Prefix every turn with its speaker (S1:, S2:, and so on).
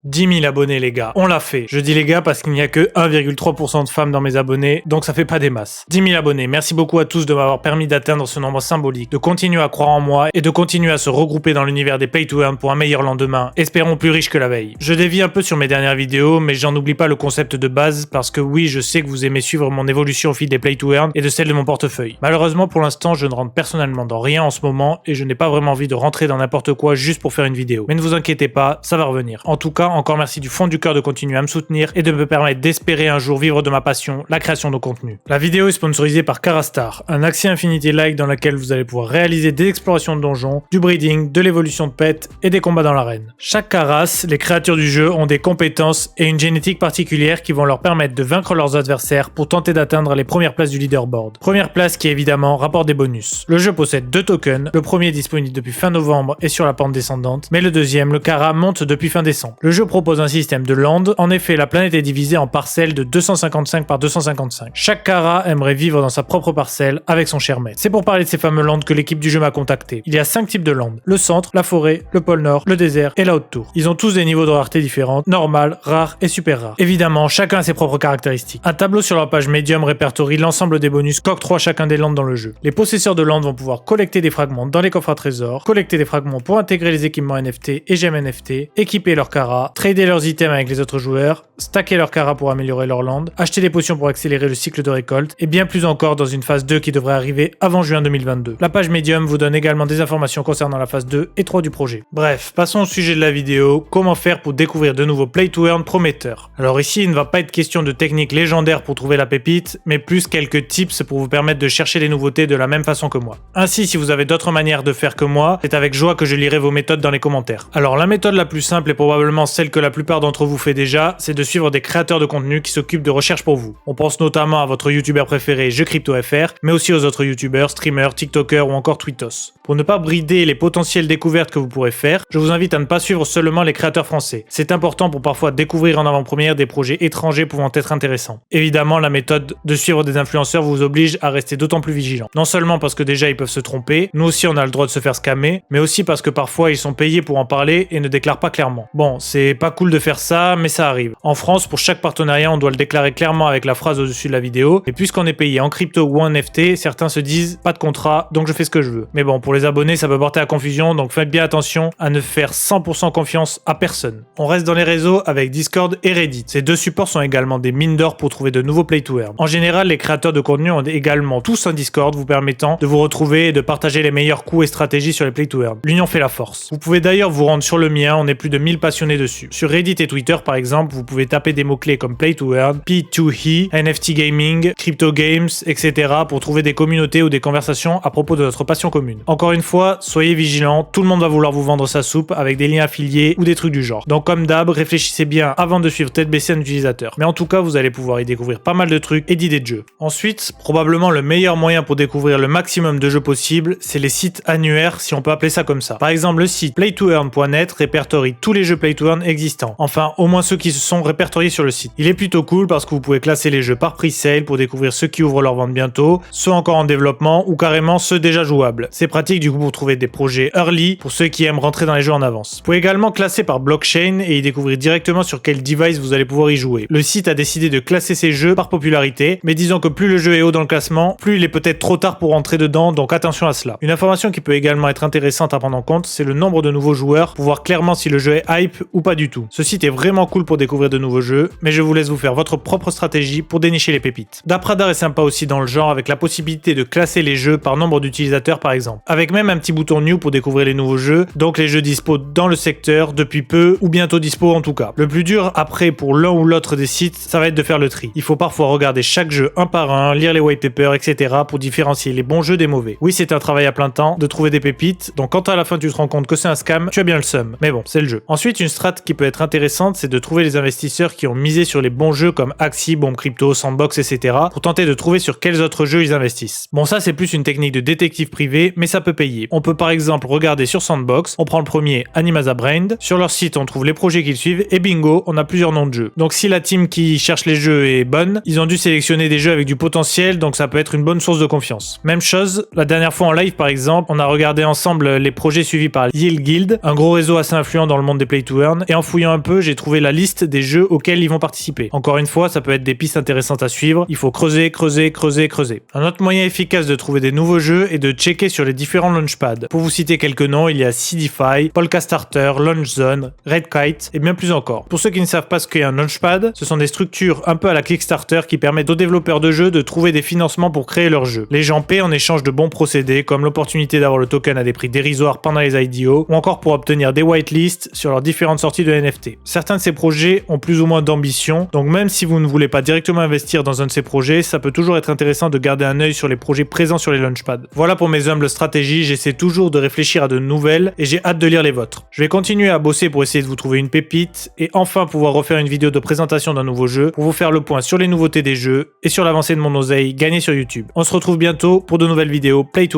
S1: 10 000 abonnés les gars, on l'a fait. Je dis les gars parce qu'il n'y a que 1,3% de femmes dans mes abonnés, donc ça fait pas des masses. 10 000 abonnés, merci beaucoup à tous de m'avoir permis d'atteindre ce nombre symbolique, de continuer à croire en moi et de continuer à se regrouper dans l'univers des Play to Earn pour un meilleur lendemain, espérons plus riche que la veille. Je dévie un peu sur mes dernières vidéos, mais j'en oublie pas le concept de base parce que oui, je sais que vous aimez suivre mon évolution au fil des Play to Earn et de celle de mon portefeuille. Malheureusement pour l'instant, je ne rentre personnellement dans rien en ce moment et je n'ai pas vraiment envie de rentrer dans n'importe quoi juste pour faire une vidéo. Mais ne vous inquiétez pas, ça va revenir. En tout cas, encore merci du fond du cœur de continuer à me soutenir et de me permettre d'espérer un jour vivre de ma passion, la création de contenu. La vidéo est sponsorisée par Karastar, un Axie Infinity-like dans lequel vous allez pouvoir réaliser des explorations de donjons, du breeding, de l'évolution de pets et des combats dans l'arène. Chaque Karas, les créatures du jeu ont des compétences et une génétique particulière qui vont leur permettre de vaincre leurs adversaires pour tenter d'atteindre les premières places du leaderboard. Première place qui évidemment rapporte des bonus. Le jeu possède 2 tokens, le premier est disponible depuis fin novembre et sur la pente descendante, mais le deuxième, le Kara, monte depuis fin décembre. Le jeu propose un système de land, en effet la planète est divisée en parcelles de 255 par 255. Chaque Kara aimerait vivre dans sa propre parcelle avec son cher maître. C'est pour parler de ces fameux lands que l'équipe du jeu m'a contacté. Il y a 5 types de lands, le centre, la forêt, le pôle nord, le désert et la haute tour. Ils ont tous des niveaux de rareté différents, normal, rare et super rare. Évidemment, chacun a ses propres caractéristiques. Un tableau sur leur page Medium répertorie l'ensemble des bonus qu'octroie chacun des lands dans le jeu. Les possesseurs de lands vont pouvoir collecter des fragments dans les coffres à trésors, collecter des fragments pour intégrer les équipements NFT et gemmes NFT, équiper leur Kara, trader leurs items avec les autres joueurs, stacker leur Kara pour améliorer leur land, acheter des potions pour accélérer le cycle de récolte, et bien plus encore dans une phase 2 qui devrait arriver avant juin 2022. La page Medium vous donne également des informations concernant la phase 2 et 3 du projet. Bref, passons au sujet de la vidéo, comment faire pour découvrir de nouveaux Play to Earn prometteurs. Alors ici, il ne va pas être question de techniques légendaires pour trouver la pépite, mais plus quelques tips pour vous permettre de chercher les nouveautés de la même façon que moi. Ainsi, si vous avez d'autres manières de faire que moi, c'est avec joie que je lirai vos méthodes dans les commentaires. Alors la méthode la plus simple et probablement celle que la plupart d'entre vous fait déjà, c'est de suivre des créateurs de contenu qui s'occupent de recherche pour vous. On pense notamment à votre youtubeur préféré JeuxCryptoFR, mais aussi aux autres youtubeurs, streamers, tiktokers ou encore tweetos. Pour ne pas brider les potentielles découvertes que vous pourrez faire, je vous invite à ne pas suivre seulement les créateurs français. C'est important pour parfois découvrir en avant-première des projets étrangers pouvant être intéressants. Évidemment, la méthode de suivre des influenceurs vous oblige à rester d'autant plus vigilant. Non seulement parce que déjà ils peuvent se tromper, nous aussi on a le droit de se faire scammer, mais aussi parce que parfois ils sont payés pour en parler et ne déclarent pas clairement. Bon, c'est pas cool de faire ça, mais ça arrive. En France, pour chaque partenariat, on doit le déclarer clairement avec la phrase au-dessus de la vidéo, et puisqu'on est payé en crypto ou en NFT, certains se disent pas de contrat, donc je fais ce que je veux. Mais bon, pour les abonnés, ça peut porter à confusion, donc faites bien attention à ne faire 100% confiance à personne. On reste dans les réseaux avec Discord et Reddit. Ces deux supports sont également des mines d'or pour trouver de nouveaux Play to Earn. En général, les créateurs de contenu ont également tous un Discord vous permettant de vous retrouver et de partager les meilleurs coups et stratégies sur les Play to Earn. L'union fait la force. Vous pouvez d'ailleurs vous rendre sur le mien, on est plus de 1000 passionnés dessus. Sur Reddit et Twitter par exemple, vous pouvez taper des mots-clés comme Play to Earn, P2E, NFT Gaming, Crypto Games, etc. pour trouver des communautés ou des conversations à propos de notre passion commune. Encore une fois, soyez vigilants, tout le monde va vouloir vous vendre sa soupe avec des liens affiliés ou des trucs du genre. Donc comme d'hab, réfléchissez bien avant de suivre tête baissée un utilisateur. Mais en tout cas, vous allez pouvoir y découvrir pas mal de trucs et d'idées de jeux. Ensuite, probablement le meilleur moyen pour découvrir le maximum de jeux possibles, c'est les sites annuaires si on peut appeler ça comme ça. Par exemple, le site playtoearn.net répertorie tous les jeux Play to Earn existants. Enfin, au moins ceux qui se sont répertoriés sur le site. Il est plutôt cool parce que vous pouvez classer les jeux par pre-sale pour découvrir ceux qui ouvrent leur vente bientôt, ceux encore en développement ou carrément ceux déjà jouables. C'est pratique du coup pour trouver des projets early pour ceux qui aiment rentrer dans les jeux en avance. Vous pouvez également classer par blockchain et y découvrir directement sur quel device vous allez pouvoir y jouer. Le site a décidé de classer ces jeux par popularité, mais disons que plus le jeu est haut dans le classement, plus il est peut-être trop tard pour rentrer dedans, donc attention à cela. Une information qui peut également être intéressante à prendre en compte, c'est le nombre de nouveaux joueurs pour voir clairement si le jeu est hype ou pas du tout. Ce site est vraiment cool pour découvrir de nouveaux jeux, mais je vous laisse vous faire votre propre stratégie pour dénicher les pépites. Dapradar est sympa aussi dans le genre avec la possibilité de classer les jeux par nombre d'utilisateurs par exemple. Avec même un petit bouton new pour découvrir les nouveaux jeux, donc les jeux dispo dans le secteur depuis peu ou bientôt dispo en tout cas. Le plus dur après pour l'un ou l'autre des sites, ça va être de faire le tri. Il faut parfois regarder chaque jeu un par un, lire les white papers, etc. pour différencier les bons jeux des mauvais. Oui, c'est un travail à plein temps de trouver des pépites, donc quand à la fin tu te rends compte que c'est un scam, tu as bien le seum. Mais bon, c'est le jeu. Ensuite, une strat qui peut être intéressante, c'est de trouver les investisseurs qui ont misé sur les bons jeux comme Axie, Bomb Crypto, Sandbox, etc. pour tenter de trouver sur quels autres jeux ils investissent. Bon, ça c'est plus une technique de détective privé, mais ça peut payer. On peut par exemple regarder sur Sandbox, on prend le premier, Animaza Brain. Sur leur site, on trouve les projets qu'ils suivent et bingo, on a plusieurs noms de jeux. Donc si la team qui cherche les jeux est bonne, ils ont dû sélectionner des jeux avec du potentiel, donc ça peut être une bonne source de confiance. Même chose, la dernière fois en live par exemple, on a regardé ensemble les projets suivis par Yield Guild, un gros réseau assez influent dans le monde des play to earn, et en fouillant un peu, j'ai trouvé la liste des jeux auxquels ils vont participer. Encore une fois, ça peut être des pistes intéressantes à suivre, il faut creuser. Un autre moyen efficace de trouver des nouveaux jeux est de checker sur les différents launchpads. Pour vous citer quelques noms, il y a Seedify, Polka Starter, Launchzone, Redkite et bien plus encore. Pour ceux qui ne savent pas ce qu'est un launchpad, ce sont des structures un peu à la Kickstarter qui permettent aux développeurs de jeux de trouver des financements pour créer leurs jeux. Les gens paient en échange de bons procédés comme l'opportunité d'avoir le token à des prix dérisoires pendant les IDO ou encore pour obtenir des whitelists sur leurs différentes sorties de NFT. Certains de ces projets ont plus ou moins d'ambition, donc même si vous ne voulez pas directement investir dans un de ces projets, ça peut toujours être intéressant de garder un œil sur les projets présents sur les launchpads. Voilà pour mes humbles stratégies, j'essaie toujours de réfléchir à de nouvelles et j'ai hâte de lire les vôtres. Je vais continuer à bosser pour essayer de vous trouver une pépite et enfin pouvoir refaire une vidéo de présentation d'un nouveau jeu pour vous faire le point sur les nouveautés des jeux et sur l'avancée de mon oseille gagnée sur YouTube. On se retrouve bientôt pour de nouvelles vidéos Play to